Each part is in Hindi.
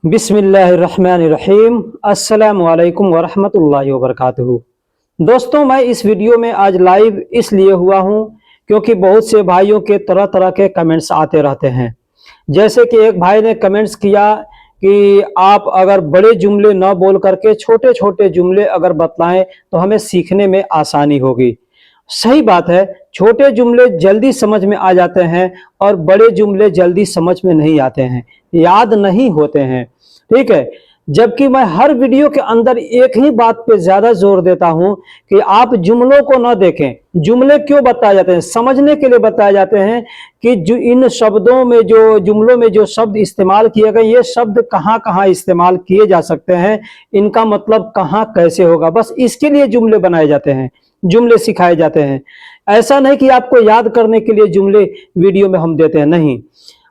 बिस्मिल्लाहिर्रहमानिर्रहीम। अस्सलामु अलैकुम वरहमतुल्लाहि वबरकातुहू। दोस्तों, मैं इस वीडियो में आज लाइव इसलिए हुआ हूँ क्योंकि बहुत से भाइयों के तरह तरह के कमेंट्स आते रहते हैं। जैसे कि एक भाई ने कमेंट्स किया कि आप अगर बड़े जुमले न बोल करके छोटे छोटे जुमले अगर बतलाएं तो हमें सीखने में आसानी होगी। सही बात है, छोटे जुमले जल्दी समझ में आ जाते हैं और बड़े जुमले जल्दी समझ में नहीं आते हैं, याद नहीं होते हैं। ठीक है, जबकि मैं हर वीडियो के अंदर एक ही बात पे ज्यादा जोर देता हूं कि आप जुमलों को न देखें। जुमले क्यों बताए जाते हैं? समझने के लिए बताए जाते हैं कि जो इन शब्दों में जो जुमलों में जो शब्द इस्तेमाल किए गए, ये शब्द कहाँ कहाँ इस्तेमाल किए जा सकते हैं, इनका मतलब कहाँ कैसे होगा, बस इसके लिए जुमले बनाए जाते हैं, जुमले सिखाए जाते हैं। ऐसा नहीं कि आपको याद करने के लिए जुमले वीडियो में हम देते हैं, नहीं।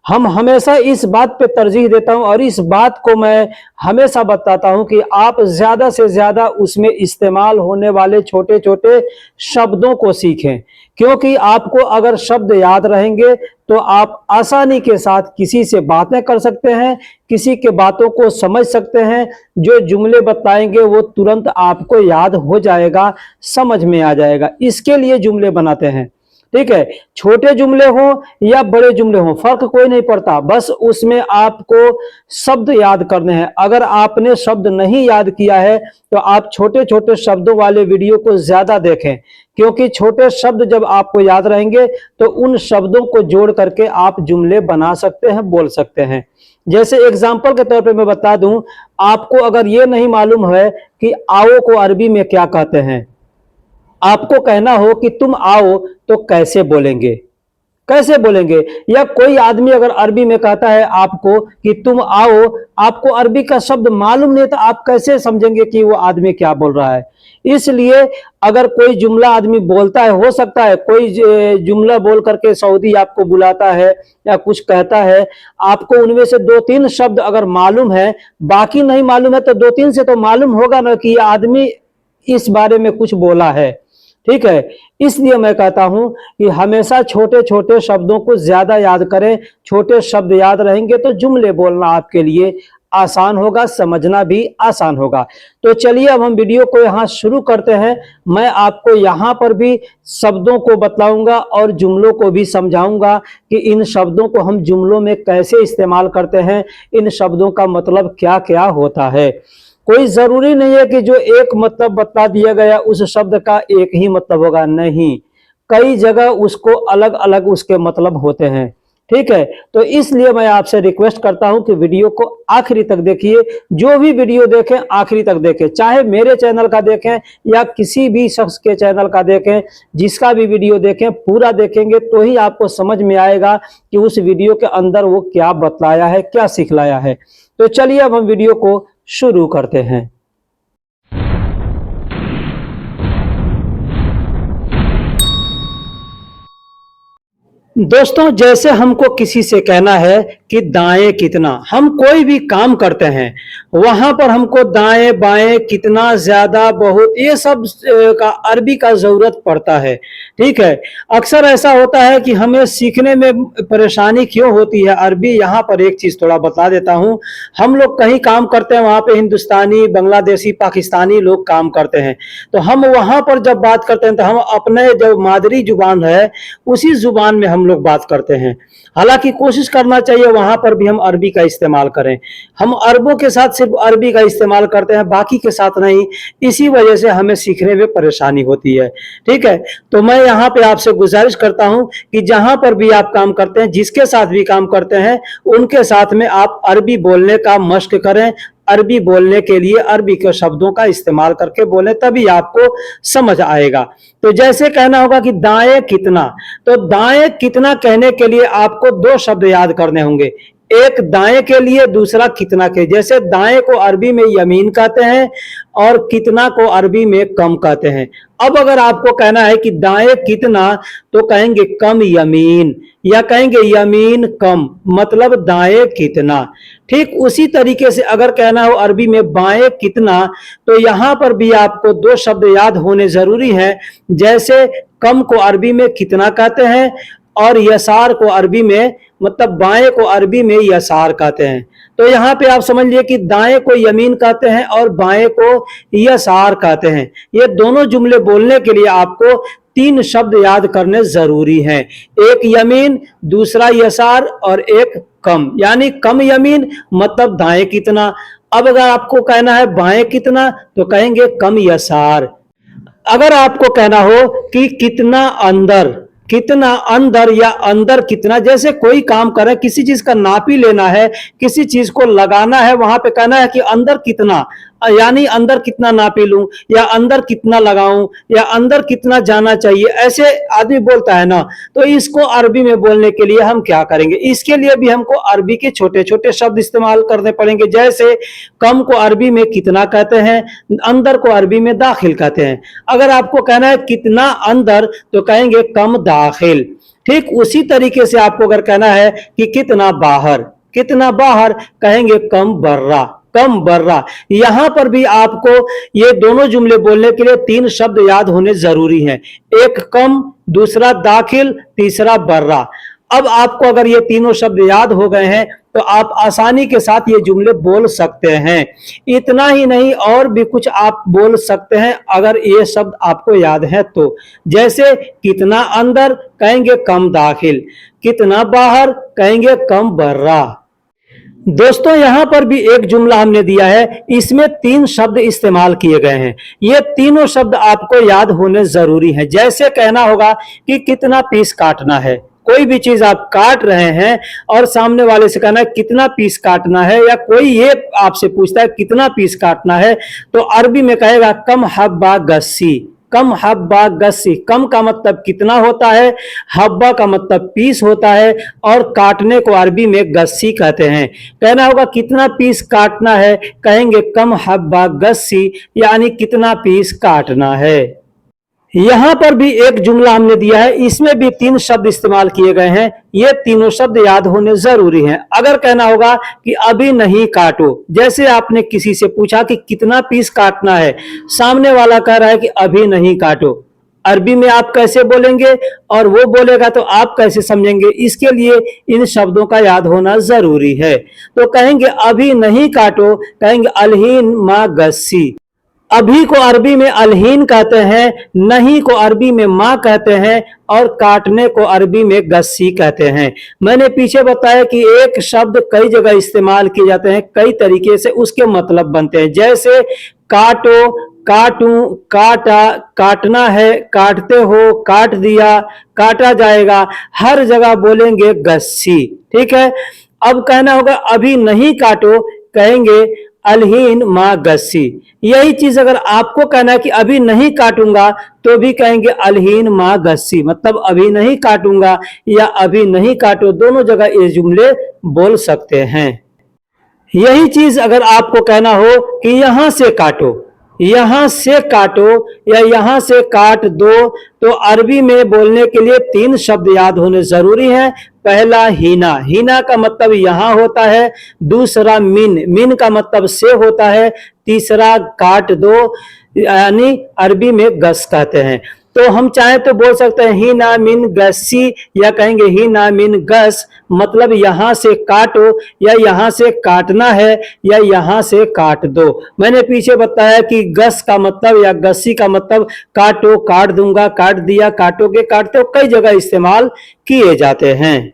हम हमेशा इस बात पे तरजीह देता हूं और इस बात को मैं हमेशा बताता हूं कि आप ज्यादा से ज्यादा उसमें इस्तेमाल होने वाले छोटे छोटे शब्दों को सीखें, क्योंकि आपको अगर शब्द याद रहेंगे तो आप आसानी के साथ किसी से बातें कर सकते हैं, किसी के बातों को समझ सकते हैं। जो जुमले बताएंगे वो तुरंत आपको याद हो जाएगा, समझ में आ जाएगा। इसके लिए जुमले बनाते हैं। ठीक है, छोटे जुमले हो या बड़े जुमले हो फर्क कोई नहीं पड़ता, बस उसमें आपको शब्द याद करने हैं। अगर आपने शब्द नहीं याद किया है तो आप छोटे छोटे शब्दों वाले वीडियो को ज्यादा देखें, क्योंकि छोटे शब्द जब आपको याद रहेंगे तो उन शब्दों को जोड़ करके आप जुमले बना सकते हैं, बोल सकते हैं। जैसे एग्जाम्पल के तौर पे मैं बता दूं, आपको अगर ये नहीं मालूम है कि आओ को अरबी में क्या कहते हैं, आपको कहना हो कि तुम आओ, तो कैसे बोलेंगे? कैसे बोलेंगे? या कोई आदमी अगर अरबी में कहता है आपको कि तुम आओ, आपको अरबी का शब्द मालूम नहीं, तो आप कैसे समझेंगे कि वो आदमी क्या बोल रहा है? इसलिए अगर कोई जुमला आदमी बोलता है, हो सकता है कोई जुमला बोल करके सऊदी आपको बुलाता है या कुछ कहता है, आपको उनमें से दो तीन शब्द अगर मालूम है, बाकी नहीं मालूम है, तो दो तीन से तो मालूम होगा ना कि आदमी इस बारे में कुछ बोला है। ठीक है, इसलिए मैं कहता हूं कि हमेशा छोटे छोटे शब्दों को ज्यादा याद करें। छोटे शब्द याद रहेंगे तो जुमले बोलना आपके लिए आसान होगा, समझना भी आसान होगा। तो चलिए अब हम वीडियो को यहां शुरू करते हैं। मैं आपको यहां पर भी शब्दों को बतलाऊंगा और जुमलों को भी समझाऊंगा कि इन शब्दों को हम जुमलों में कैसे इस्तेमाल करते हैं, इन शब्दों का मतलब क्या क्या होता है। कोई जरूरी नहीं है कि जो एक मतलब बता दिया गया उस शब्द का एक ही मतलब होगा, नहीं, कई जगह उसको अलग अलग उसके मतलब होते हैं। ठीक है, तो इसलिए मैं आपसे रिक्वेस्ट करता हूं कि वीडियो को आखिरी तक देखिए। जो भी वीडियो देखें आखिरी तक देखें, चाहे मेरे चैनल का देखें या किसी भी शख्स के चैनल का देखें, जिसका भी वीडियो देखें पूरा देखेंगे तो ही आपको समझ में आएगा कि उस वीडियो के अंदर वो क्या बतलाया है, क्या सिखलाया है। तो चलिए अब हम वीडियो को शुरू करते हैं। दोस्तों, जैसे हमको किसी से कहना है कि दाएं कितना, हम कोई भी काम करते हैं वहां पर हमको दाएं बाएं कितना ज्यादा बहुत ये सब का अरबी का जरूरत पड़ता है। ठीक है, अक्सर ऐसा होता है कि हमें सीखने में परेशानी क्यों होती है अरबी। यहाँ पर एक चीज थोड़ा बता देता हूँ। हम लोग कहीं काम करते हैं, वहां पे हिंदुस्तानी बांग्लादेशी पाकिस्तानी लोग काम करते हैं, तो हम वहां पर जब बात करते हैं तो हम अपने जो मादरी जुबान है उसी जुबान में हम लोग बात करते हैं। हालांकि कोशिश करना चाहिए वहां पर भी हम अरबी का इस्तेमाल करें। हम अरबों के साथ सिर्फ अरबी का इस्तेमाल करते हैं, बाकी के साथ नहीं। इसी वजह से हमें सीखने में परेशानी होती है। ठीक है, तो मैं यहाँ पे आपसे गुजारिश करता हूं कि जहां पर भी आप काम करते हैं, जिसके साथ भी काम करते हैं, उनके साथ में आप अरबी बोलने का मश्क करें। अरबी बोलने के लिए अरबी के शब्दों का इस्तेमाल करके बोले, तभी आपको समझ आएगा। तो जैसे कहना होगा कि दाएं कितना, तो दाएं कितना कहने के लिए आपको दो शब्द याद करने होंगे, एक दाएं के लिए, दूसरा कितना के। जैसे दाएं को अरबी में यमीन कहते हैं और कितना को अरबी में कम कहते हैं। अब अगर आपको कहना है कि दाएं कितना, तो कहेंगे कम यमीन, या कहेंगे यमीन कम, मतलब दाएं कितना। ठीक उसी तरीके से अगर कहना हो अरबी में बाएं कितना, तो यहां पर भी आपको दो शब्द याद होने जरूरी हैं। जैसे कम को अरबी में कितना कहते हैं और यसार को अरबी में, मतलब बाएं को अरबी में यसार कहते हैं। तो यहाँ पे आप समझ लिए कि दाएं को यमीन कहते हैं और बाएं को यसार कहते हैं। ये दोनों जुमले बोलने के लिए आपको 3 शब्द याद करने जरूरी हैं। एक यमीन, दूसरा यसार और एक कम। यानी कम यमीन मतलब दाएं कितना। अब अगर आपको कहना है बाएं कितना तो कहेंगे कम यसार। अगर आपको कहना हो कि कितना अंदर या अंदर कितना, जैसे कोई काम कर रहे हैं, किसी चीज का नापी लेना है, किसी चीज को लगाना है, वहां पे कहना है कि अंदर कितना, यानी अंदर कितना नापी लूं या अंदर कितना लगाऊं या अंदर कितना जाना चाहिए, ऐसे आदमी बोलता है ना। तो इसको अरबी में बोलने के लिए हम क्या करेंगे, इसके लिए भी हमको अरबी के छोटे छोटे शब्द इस्तेमाल करने पड़ेंगे। जैसे कम को अरबी में कितना कहते हैं, अंदर को अरबी में दाखिल कहते हैं। अगर आपको कहना है कितना अंदर तो कहेंगे कम दाखिल। ठीक उसी तरीके से आपको अगर कहना है कि कितना बाहर कहेंगे कम बर्रा। यहां पर भी आपको ये दोनों जुमले बोलने के लिए 3 शब्द याद होने जरूरी हैं। एक कम, दूसरा दाखिल, तीसरा बर्रा। अब आपको अगर ये तीनों शब्द याद हो गए हैं तो आप आसानी के साथ ये जुमले बोल सकते हैं। इतना ही नहीं और भी कुछ आप बोल सकते हैं अगर ये शब्द आपको याद है तो। जैसे कितना अंदर कहेंगे कम दाखिल, कितना बाहर कहेंगे कम बर्रा। दोस्तों यहां पर भी एक जुमला हमने दिया है, इसमें 3 शब्द इस्तेमाल किए गए हैं। ये तीनों शब्द आपको याद होने जरूरी हैं। जैसे कहना होगा कि कितना पीस काटना है, कोई भी चीज आप काट रहे हैं और सामने वाले से कहना है कितना पीस काटना है, या कोई ये आपसे पूछता है कितना पीस काटना है, तो अरबी में कहेगा कम हब्बा गस्सी। कम का मतलब कितना होता है, हब्बा का मतलब पीस होता है, और काटने को अरबी में गस्सी कहते हैं। कहना होगा कितना पीस काटना है, कहेंगे कम हब्बा गस्सी, यानी कितना पीस काटना है। यहां पर भी एक जुमला हमने दिया है, इसमें भी 3 शब्द इस्तेमाल किए गए हैं। ये तीनों शब्द याद होने जरूरी हैं। अगर कहना होगा कि अभी नहीं काटो, जैसे आपने किसी से पूछा कि कितना पीस काटना है, सामने वाला कह रहा है कि अभी नहीं काटो, अरबी में आप कैसे बोलेंगे और वो बोलेगा तो आप कैसे समझेंगे, इसके लिए इन शब्दों का याद होना जरूरी है। तो कहेंगे अभी नहीं काटो, कहेंगे अलहीन मा गस्सी। अभी को अरबी में अलहीन कहते हैं, नहीं को अरबी में माँ कहते हैं, और काटने को अरबी में गस्सी कहते हैं। मैंने पीछे बताया कि एक शब्द कई जगह इस्तेमाल किए जाते हैं, कई तरीके से उसके मतलब बनते हैं। जैसे काटो, काटूं, काटा, काटना है, काटते हो, काट दिया, काटा जाएगा, हर जगह बोलेंगे गस्सी। ठीक है। अब कहना होगा अभी नहीं काटो, कहेंगे अलहीन मा गस्सी। यही चीज अगर आपको कहना है कि अभी नहीं काटूंगा तो भी कहेंगे अलहीन मा गस्सी, मतलब अभी नहीं काटूंगा या अभी नहीं काटो, दोनों जगह ये जुमले बोल सकते हैं। यही चीज अगर आपको कहना हो कि यहां से काटो या यहां से काट दो, तो अरबी में बोलने के लिए 3 शब्द याद होने जरूरी हैं। पहला हीना का मतलब यहां होता है, दूसरा मिन का मतलब से होता है, तीसरा काट दो, यानी अरबी में गस कहते हैं। तो हम चाहे तो बोल सकते हैं हीना मिन गस्सी, या कहेंगे हीना मिन गस, मतलब यहां से काटो या यहां से काटना है या यहां से काट दो। मैंने पीछे बताया कि गस का मतलब या गस्सी का मतलब काटो, काट दूंगा, काट दिया, काटोगे, काटते हो, कई जगह इस्तेमाल किए जाते हैं।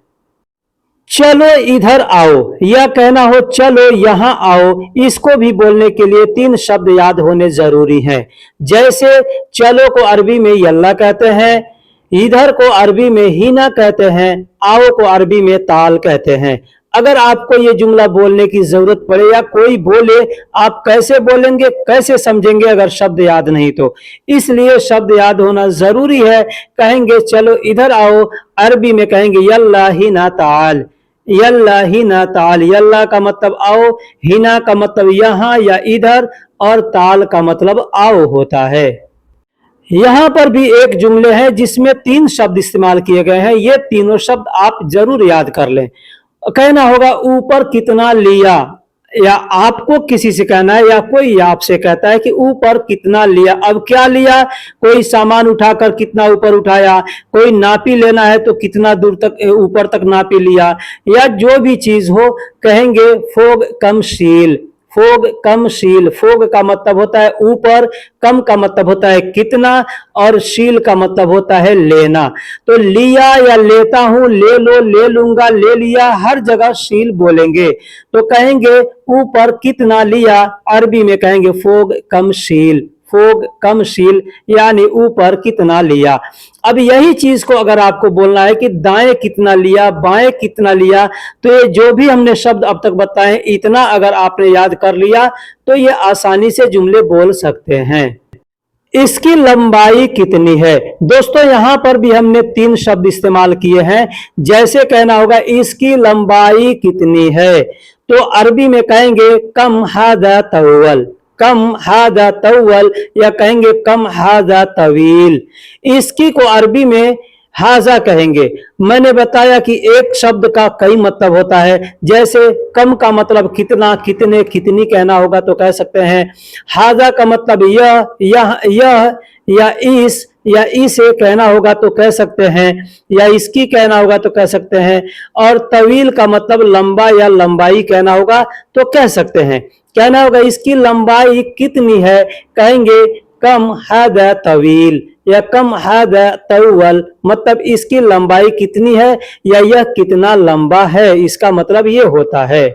चलो इधर आओ, या कहना हो चलो यहां आओ, इसको भी बोलने के लिए 3 शब्द याद होने जरूरी हैं। जैसे चलो को अरबी में यल्ला कहते हैं, इधर को अरबी में हीना कहते हैं, आओ को अरबी में ताल कहते हैं। अगर आपको ये जुमला बोलने की जरूरत पड़े या कोई बोले, आप कैसे बोलेंगे, कैसे समझेंगे अगर शब्द याद नहीं तो, इसलिए शब्द याद होना जरूरी है। कहेंगे चलो इधर आओ, अरबी में कहेंगे यल्ला हिना ताल, यल्ला हिना ताल। यल्ला का मतलब आओ, हिना का मतलब यहां या इधर, और ताल का मतलब आओ होता है। यहां पर भी एक जुमले हैं जिसमें 3 शब्द इस्तेमाल किए गए हैं। ये तीनों शब्द आप जरूर याद कर लें। कहना होगा ऊपर कितना लिया, या आपको किसी से कहना है या कोई आपसे कहता है कि ऊपर कितना लिया। अब क्या लिया, कोई सामान उठाकर कितना ऊपर उठाया, कोई नापी लेना है तो कितना दूर तक ऊपर तक नापी लिया, या जो भी चीज हो कहेंगे फोग कम शील। फोग कम शील, फोग का मतलब होता है ऊपर, कम का मतलब होता है कितना, और शील का मतलब होता है लेना। तो लिया या लेता हूं, ले लो, ले लूंगा, ले लिया, हर जगह शील बोलेंगे। तो कहेंगे ऊपर कितना लिया, अरबी में कहेंगे फोग कम शील। फोग कम शील यानी ऊपर कितना लिया। अब यही चीज को अगर आपको बोलना है कि दाएं कितना लिया, बाएं कितना लिया, तो ये जो भी हमने शब्द अब तक बताए इतना अगर आपने याद कर लिया तो ये आसानी से जुमले बोल सकते हैं। इसकी लंबाई कितनी है, दोस्तों यहां पर भी हमने 3 शब्द इस्तेमाल किए हैं। जैसे कहना होगा इसकी लंबाई कितनी है, तो अरबी में कहेंगे कम हादा तवल, कम हादा तवल, या कहेंगे कम हादा तवील। इसकी को अरबी में हाजा कहेंगे। मैंने बताया कि एक शब्द का कई मतलब होता है। जैसे कम का मतलब कितना, कितने, कितनी कहना होगा तो कह सकते हैं। हाजा का मतलब यह या इस या इसे कहना होगा तो कह सकते हैं, या इसकी कहना होगा तो कह सकते हैं। और तवील का मतलब लंबा या लंबाई कहना होगा तो कह सकते हैं। कहना होगा इसकी लंबाई कितनी है, कहेंगे कम हादा तवील या कम हादा तवल, मतलब इसकी लंबाई कितनी है या यह कितना लंबा है, इसका मतलब ये होता है।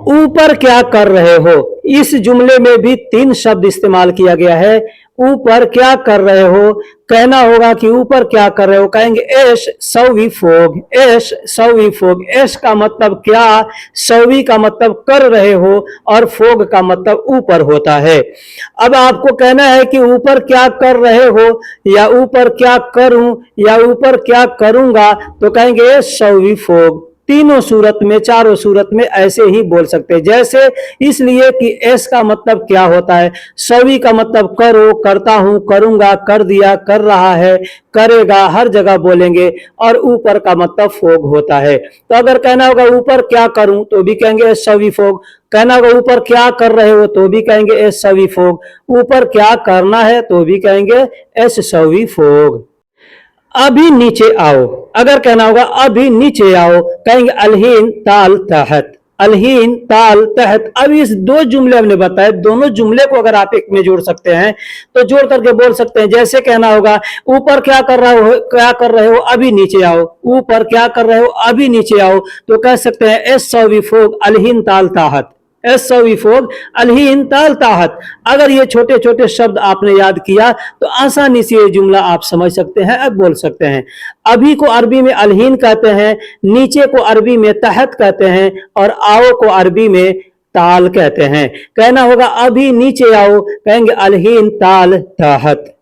ऊपर क्या कर रहे हो, इस जुमले में भी 3 शब्द इस्तेमाल किया गया है। ऊपर क्या कर रहे हो, कहना होगा कि ऊपर क्या कर रहे हो, कहेंगे एश सवी फोग, एश सवी फोग। एश का मतलब क्या, सवी का मतलब कर रहे हो, और फोग का मतलब ऊपर होता है। अब आपको कहना है कि ऊपर क्या कर रहे हो, या ऊपर क्या करूं, या ऊपर क्या करूंगा, तो कहेंगे एश सवी फोग। तीनों सूरत में, चारों सूरत में ऐसे ही बोल सकते हैं। जैसे इसलिए कि एस का मतलब क्या होता है, सवी का मतलब करो, करता हूं, करूंगा, कर दिया, कर रहा है, करेगा, हर जगह बोलेंगे। और ऊपर का मतलब फोग होता है। तो अगर कहना होगा ऊपर क्या करूं तो भी कहेंगे एस सवी फोग। कहना होगा ऊपर क्या कर रहे हो तो भी कहेंगे एस सवी फोग। ऊपर क्या करना है तो भी कहेंगे एस सवी फोग। अभी नीचे आओ, अगर कहना होगा अभी नीचे आओ, कहेंगे अलहीन ताल तहत, अलहीन ताल तहत। अब इस 2 जुमले हमने बताए, दोनों जुमले को अगर आप एक में जोड़ सकते हैं तो जोड़ करके बोल सकते हैं। जैसे कहना होगा ऊपर क्या कर रहे हो, क्या कर रहे हो, अभी नीचे आओ। ऊपर क्या कर रहे हो, अभी नीचे आओ, तो कह सकते हैं एस सवी फोग अलहीन ताल ताहत, एस सवी फोग अलहीन ताल ताहत। अगर ये छोटे छोटे शब्द आपने याद किया तो आसानी से ये जुमला आप समझ सकते हैं, अब बोल सकते हैं। अभी को अरबी में अलहीन कहते हैं, नीचे को अरबी में तहत कहते हैं, और आओ को अरबी में ताल कहते हैं। कहना होगा अभी नीचे आओ, कहेंगे अलहीन ताल ताहत।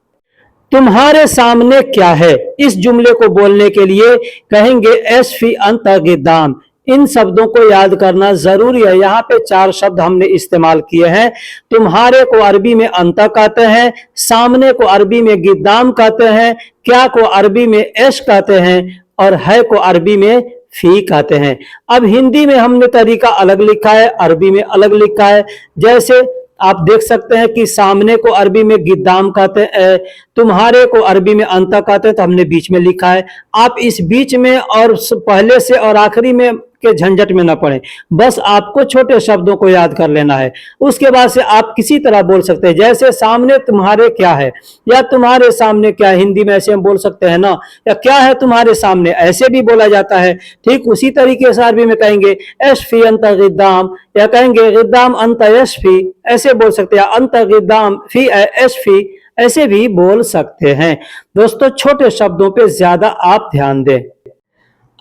तुम्हारे सामने क्या है, इस जुमले को बोलने के लिए कहेंगे एसफी अंत गिदाम। इन शब्दों को याद करना जरूरी है। यहाँ पे 4 शब्द हमने इस्तेमाल किए हैं। तुम्हारे को अरबी में अंत कहते हैं, सामने को अरबी में गिदाम कहते हैं, क्या को अरबी में एश कहते हैं, और है को अरबी में फी कहते हैं। अब हिंदी में हमने तरीका अलग लिखा है, अरबी में अलग लिखा है। जैसे आप देख सकते हैं कि सामने को अरबी में गिद्दाम कहते हैं, तुम्हारे को अरबी में अंता कहते हैं, तो हमने बीच में लिखा है। आप इस बीच में और पहले से और आखिरी में के झंझट में ना पड़े, बस आपको छोटे शब्दों को याद कर लेना है। उसके बाद से आप किसी तरह बोल सकते हैं। जैसे सामने तुम्हारे क्या है, या तुम्हारे सामने क्या है, हिंदी में ऐसे हम बोल सकते हैं ना, या क्या है तुम्हारे सामने, ऐसे भी बोला जाता है। ठीक उसी तरीके से अरबी में कहेंगे एशफी अंत गिद्दाम, या कहेंगे गिद्दाम अंत यशफी, ऐसे बोल सकते हैं। अंत गिद्दाम फी एशफी, ऐसे भी बोल सकते हैं। दोस्तों छोटे शब्दों पे ज्यादा आप ध्यान दें।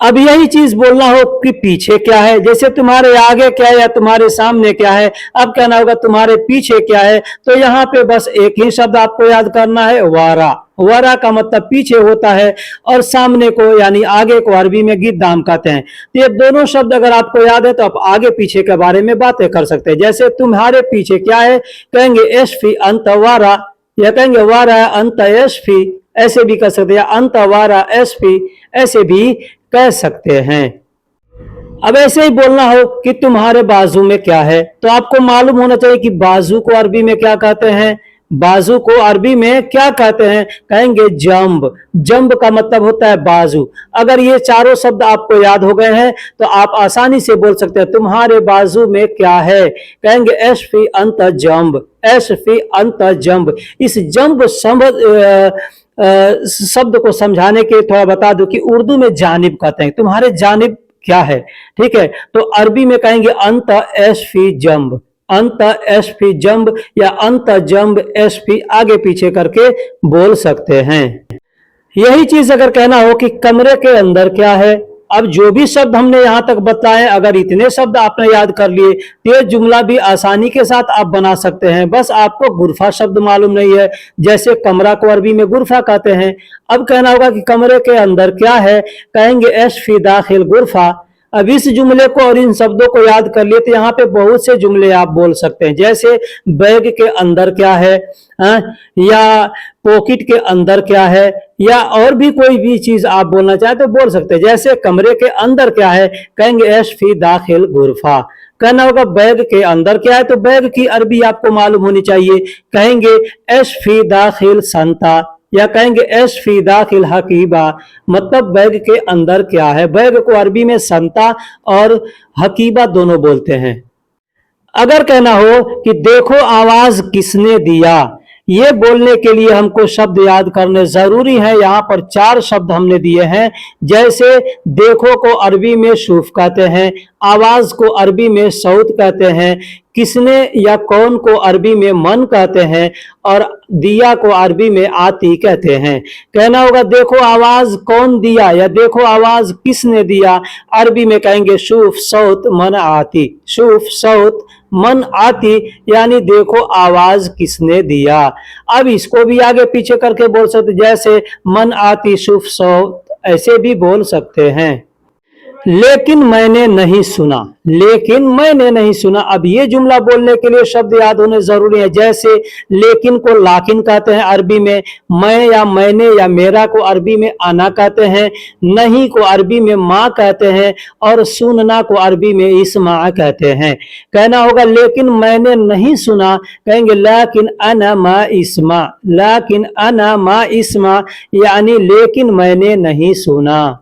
अब यही चीज बोलना हो कि पीछे क्या है, जैसे तुम्हारे आगे क्या है या तुम्हारे सामने क्या है। अब कहना होगा तुम्हारे पीछे क्या है, तो यहाँ पे बस एक ही शब्द आपको याद करना है, वारा। वारा का मतलब पीछे होता है, और सामने को यानी आगे को अरबी में गिद्दाम कहते हैं। तो ये दोनों शब्द अगर आपको याद है तो आप आगे पीछे के बारे में बातें कर सकते हैं। जैसे तुम्हारे पीछे क्या है, कहेंगे एशफी अंत वारा, या कहेंगे वारा अंत एशफी, ऐसे भी कर सकते हैं। अंत वारा एशफी, ऐसे भी कह सकते हैं। अब ऐसे ही बोलना हो कि तुम्हारे बाजू में क्या है, तो आपको मालूम होना चाहिए कि बाजू को अरबी में क्या कहते हैं। बाजू को अरबी में क्या कहते हैं, कहेंगे जंब। जंब का मतलब होता है बाजू। अगर ये चारों शब्द आपको याद हो गए हैं तो आप आसानी से बोल सकते हैं तुम्हारे बाजू में क्या है, कहेंगे एश फी अंत जंब, एश फी अंत जंब। इस जंब शब्द को समझाने के थोड़ा बता दूं कि उर्दू में जानिब कहते हैं, तुम्हारे जानिब क्या है। ठीक है, तो अरबी में कहेंगे अंत एश फी जंब, अंत एश फी जंब या अंत जंब एश फी, आगे पीछे करके बोल सकते हैं। यही चीज अगर कहना हो कि कमरे के अंदर क्या है, अब जो भी शब्द हमने यहां तक बताए, अगर इतने शब्द आपने याद कर लिए तो ये जुमला भी आसानी के साथ आप बना सकते हैं। बस आपको गुरफा शब्द मालूम नहीं है, जैसे कमरा को अरबी में गुरफा कहते हैं। अब कहना होगा कि कमरे के अंदर क्या है, कहेंगे एश फी दाखिल गुरफा। अब इस जुमले को और इन शब्दों को याद कर लिए तो यहाँ पे बहुत से जुमले आप बोल सकते हैं, जैसे बैग के अंदर क्या है, या पॉकेट के अंदर क्या है, या और भी कोई भी चीज आप बोलना चाहे तो बोल सकते हैं। जैसे कमरे के अंदर क्या है, कहेंगे एश फी दाखिल गुरफा। कहना होगा बैग के अंदर क्या है, तो बैग की अरबी आपको मालूम होनी चाहिए, कहेंगे एश फी दाखिल संता, या कहेंगे एश फी दाखिल हकीबा। मतलब बैग के अंदर क्या है, बैग को अरबी में संता और हकीबा दोनों बोलते हैं। अगर कहना हो कि देखो आवाज किसने दिया, ये बोलने के लिए हमको शब्द याद करने जरूरी है। यहाँ पर 4 शब्द हमने दिए हैं, जैसे देखो को अरबी में शूफ कहते हैं, आवाज को अरबी में सौत कहते हैं, किसने या कौन को अरबी में मन कहते हैं, और दिया को अरबी में आती कहते हैं। कहना होगा देखो आवाज कौन दिया या देखो आवाज किसने दिया, अरबी में कहेंगे शूफ सौत मन आती, शूफ सौत मन आती, यानी देखो आवाज किसने दिया। अब इसको भी आगे पीछे करके बोल सकते, जैसे मन आती शुफ सौत, ऐसे भी बोल सकते हैं। लेकिन मैंने नहीं सुना, लेकिन मैंने नहीं सुना। अब ये जुमला बोलने के लिए शब्द याद होने जरूरी है, जैसे लेकिन को लाकिन कहते हैं अरबी में, मैं या मैंने या मेरा को अरबी में आना कहते हैं, नहीं को अरबी में माँ कहते हैं, और सुनना को अरबी में इस्मा कहते हैं। कहना होगा लेकिन मैंने नहीं सुना, कहेंगे लाकिन अना मा इस्मा, लाकिन अना मा इस्मा, यानी लेकिन मैंने नहीं सुना।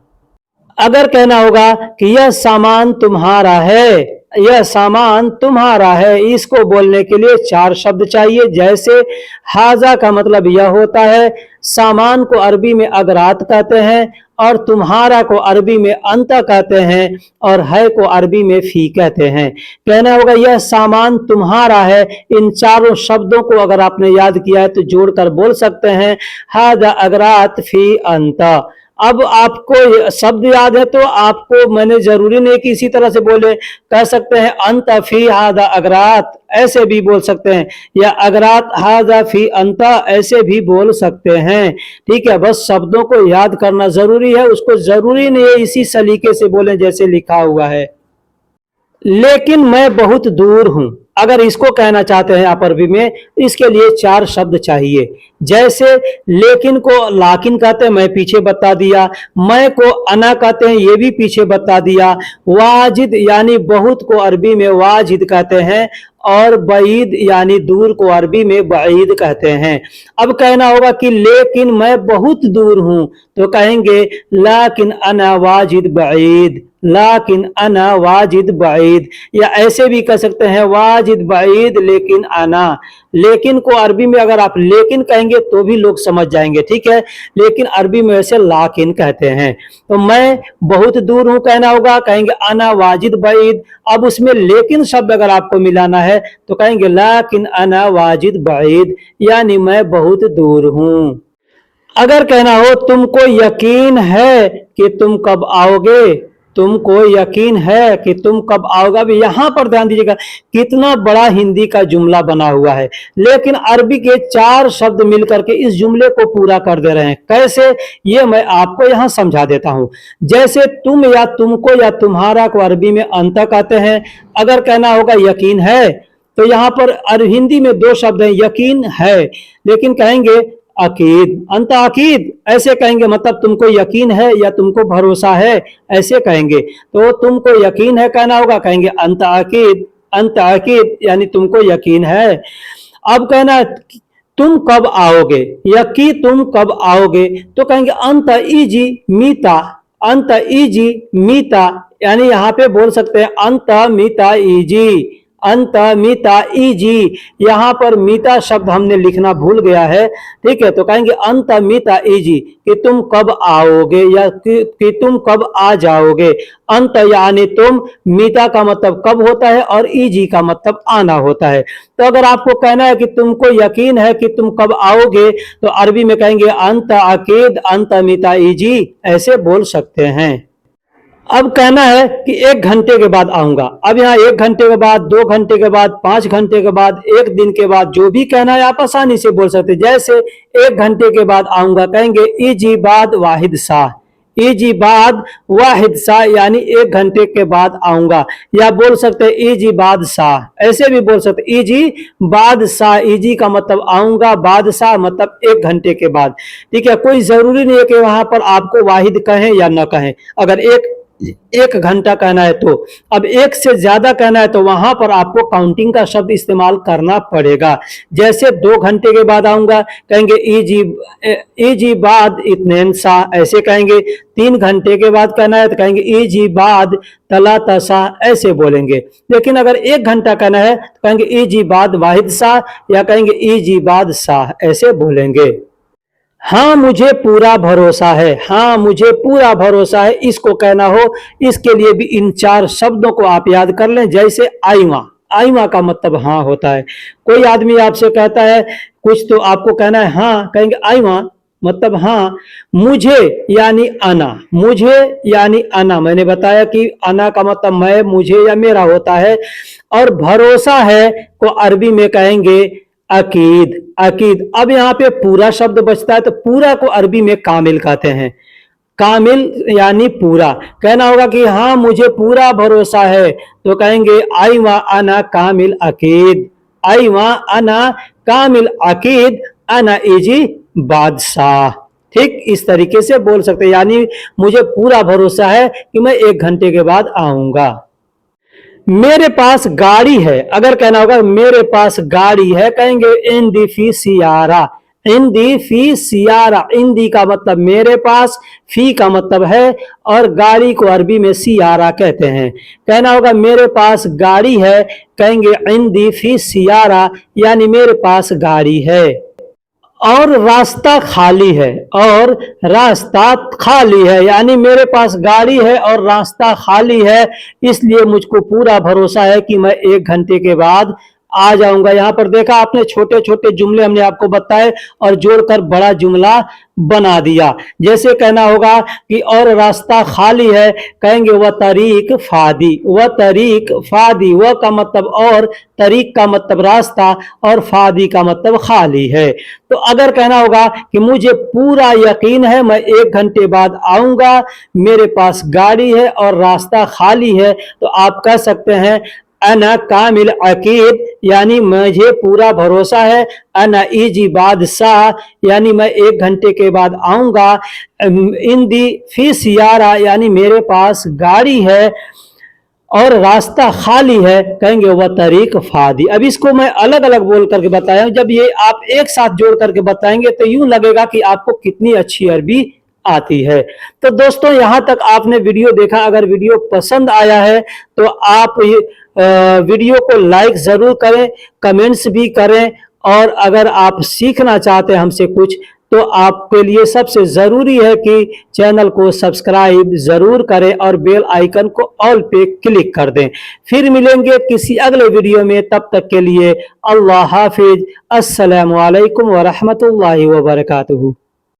अगर कहना होगा कि यह सामान तुम्हारा है, यह सामान तुम्हारा है, इसको बोलने के लिए 4 शब्द चाहिए। जैसे हाजा का मतलब यह होता है, सामान को अरबी में अगरात कहते हैं, और तुम्हारा को अरबी में अंता कहते हैं, और है को अरबी में फी कहते हैं। कहना होगा यह सामान तुम्हारा है। इन 4 शब्दों को अगर आपने याद किया है तो जोड़कर बोल सकते हैं हाजा अगरात फी अंता। अब आपको शब्द याद है तो आपको मैंने जरूरी नहीं कि इसी तरह से बोले, कह सकते हैं अंत फी हादा अगरात, ऐसे भी बोल सकते हैं, या अगरात हादा फी अंता, ऐसे भी बोल सकते हैं। ठीक है, बस शब्दों को याद करना जरूरी है, उसको जरूरी नहीं है इसी सलीके से बोले जैसे लिखा हुआ है। लेकिन मैं बहुत दूर हूं, अगर इसको कहना चाहते हैं आप अरबी में, इसके लिए 4 शब्द चाहिए। जैसे लेकिन को लाकिन कहते हैं, मैं पीछे बता दिया, मैं को अना कहते हैं, ये भी पीछे बता दिया, वाजिद यानी बहुत को अरबी में वाजिद कहते हैं, और बईद यानी दूर को अरबी में बईद कहते हैं। अब कहना होगा कि लेकिन मैं बहुत दूर हूं, तो कहेंगे लाकिन अना वाजिद बईद, लाकिन अना वाजिद बईद, या ऐसे भी कह सकते हैं वाजिद बईद लेकिन अना। लेकिन को अरबी में अगर आप लेकिन कहेंगे तो भी लोग समझ जाएंगे, ठीक है, लेकिन अरबी में वैसे लाकिन कहते हैं। तो मैं बहुत दूर हूं कहना होगा, कहेंगे अना वाजिद बईद। अब उसमें लेकिन शब्द अगर आपको मिलाना है तो कहेंगे लाकिन अना वाजिद बईद, यानी मैं बहुत दूर हूं। अगर कहना हो तुमको यकीन है कि तुम कब आओगे, तुमको यकीन है कि तुम कब आओगे। अब यहां पर ध्यान दीजिएगा कितना बड़ा हिंदी का जुमला बना हुआ है, लेकिन अरबी के 4 शब्द मिलकर के इस जुमले को पूरा कर दे रहे हैं। कैसे, ये मैं आपको यहां समझा देता हूं। जैसे तुम या तुमको या तुम्हारा को अरबी में अंत कहते हैं। अगर कहना होगा यकीन है, तो यहां पर हिंदी में 2 शब्द हैं, यकीन है, लेकिन कहेंगे अकीद, अंत अकीद ऐसे कहेंगे, मतलब तुमको यकीन है या तुमको भरोसा है, ऐसे कहेंगे। तो तुमको यकीन है कहना होगा, कहेंगे अंत अकीद, अंत अकीद यानी तुमको यकीन है। अब कहना तुम कब आओगे या कि तुम कब आओगे, तो कहेंगे अंत इजी मीता, अंत इजी मीता यानी यहाँ पे बोल सकते हैं अंत मीता इजी, अंत मीता इजी। यहाँ पर मीता शब्द हमने लिखना भूल गया है, ठीक है, तो कहेंगे अंत मीता इजी कि तुम कब आओगे या कि तुम कब आ जाओगे। अंत यानी तुम, मीता का मतलब कब होता है और इजी का मतलब आना होता है। तो अगर आपको कहना है कि तुमको यकीन है कि तुम कब आओगे, तो अरबी में कहेंगे अंत अकीद अंत मीता इजी, ऐसे बोल सकते हैं। अब कहना है कि 1 घंटे के बाद आऊंगा। अब यहाँ 1 घंटे के बाद, 2 घंटे के बाद, 5 घंटे के बाद, 1 दिन के बाद, जो भी कहना है आप आसानी से बोल सकते हैं। जैसे 1 घंटे के बाद आऊंगा, कहेंगे इजी बाद वाहिद सा, इजी बाद वाहिद सा यानी 1 घंटे के बाद आऊंगा। या बोल सकते हैं इजी बाद सा, ऐसे भी बोल सकते इजी बाद सा, इजी का मतलब आऊंगा, बाद सा मतलब 1 घंटे के बाद, ठीक है। कोई जरूरी नहीं है कि वहां पर आपको वाहिद कहें या न कहें। अगर 1 घंटा कहना है तो, अब 1 से ज्यादा कहना है तो वहां पर आपको काउंटिंग का शब्द इस्तेमाल करना पड़ेगा। जैसे 2 घंटे के बाद आऊंगा, कहेंगे इजी बाद इतने सा, ऐसे कहेंगे। 3 घंटे के बाद कहना है तो कहेंगे इजी बाद तला तसा, ऐसे बोलेंगे। लेकिन अगर 1 घंटा कहना है तो कहेंगे इजी बाद वाहिद सा या कहेंगे इजी बाद सा, ऐसे बोलेंगे। हाँ मुझे पूरा भरोसा है, हाँ मुझे पूरा भरोसा है, इसको कहना हो, इसके लिए भी इन 4 शब्दों को आप याद कर लें। जैसे आईवा, आईवा का मतलब हाँ होता है। कोई आदमी आपसे कहता है कुछ तो आपको कहना है हाँ, कहेंगे आईवा मतलब हाँ। मुझे यानी अना, मुझे यानी अना, मैंने बताया कि अना का मतलब मैं, मुझे या मेरा होता है। और भरोसा है को अरबी में कहेंगे अकीद, अकीद। अब यहाँ पे पूरा शब्द बचता है, तो पूरा को अरबी में कामिल कहते हैं। कामिल यानी पूरा। कहना होगा कि हाँ मुझे पूरा भरोसा है, तो कहेंगे आई वा अना कामिल अकीद, आई वा अना कामिल अकीद, अना इजी बादशाह। ठीक इस तरीके से बोल सकते हैं, यानी मुझे पूरा भरोसा है कि मैं 1 घंटे के बाद आऊंगा। मेरे पास गाड़ी है, अगर कहना होगा मेरे पास गाड़ी है, कहेंगे इंदी फी सियारा, इंदी फी सियारा। इंदी का मतलब मेरे पास, फी का मतलब है, और गाड़ी को अरबी में सियारा कहते हैं। कहना होगा मेरे पास गाड़ी है, कहेंगे इंदी फी सियारा यानी मेरे पास गाड़ी है। और रास्ता खाली है, और रास्ता खाली है यानी मेरे पास गाड़ी है और रास्ता खाली है, इसलिए मुझको पूरा भरोसा है कि मैं 1 घंटे के बाद आ जाऊंगा। यहाँ पर देखा आपने, छोटे छोटे जुमले हमने आपको बताए और जोड़कर बड़ा जुमला बना दिया। जैसे कहना होगा कि और रास्ता खाली है, कहेंगे वह तरीक फादी, वह तरीक फादी। वह का मतलब और, तरीक का मतलब रास्ता, और फादी का मतलब खाली है। तो अगर कहना होगा कि मुझे पूरा यकीन है मैं 1 घंटे बाद आऊंगा, मेरे पास गाड़ी है और रास्ता खाली है, तो आप कह सकते हैं अना कामिल अकीद यानी मुझे पूरा भरोसा है। अना इजी बादशाह यानी मैं 1 घंटे के बाद आऊंगा। इंदी फी सियारा यानी मेरे पास गाड़ी है और रास्ता खाली है, कहेंगे वह तरीक फादी। अब इसको मैं अलग अलग बोल करके बताया, जब ये आप एक साथ जोड़ करके बताएंगे तो यूं लगेगा कि आपको कितनी अच्छी अरबी आती है। तो दोस्तों यहाँ तक आपने वीडियो देखा, अगर वीडियो पसंद आया है तो आप वीडियो को लाइक जरूर करें, कमेंट्स भी करें, और अगर आप सीखना चाहते हैं हमसे कुछ, तो आपके लिए सबसे जरूरी है कि चैनल को सब्सक्राइब जरूर करें और बेल आइकन को ऑल पे क्लिक कर दें। फिर मिलेंगे किसी अगले वीडियो में, तब तक के लिए अल्लाह हाफिज। अस्सलामु अलैकुम व रहमतुल्लाहि व बरकातुहू।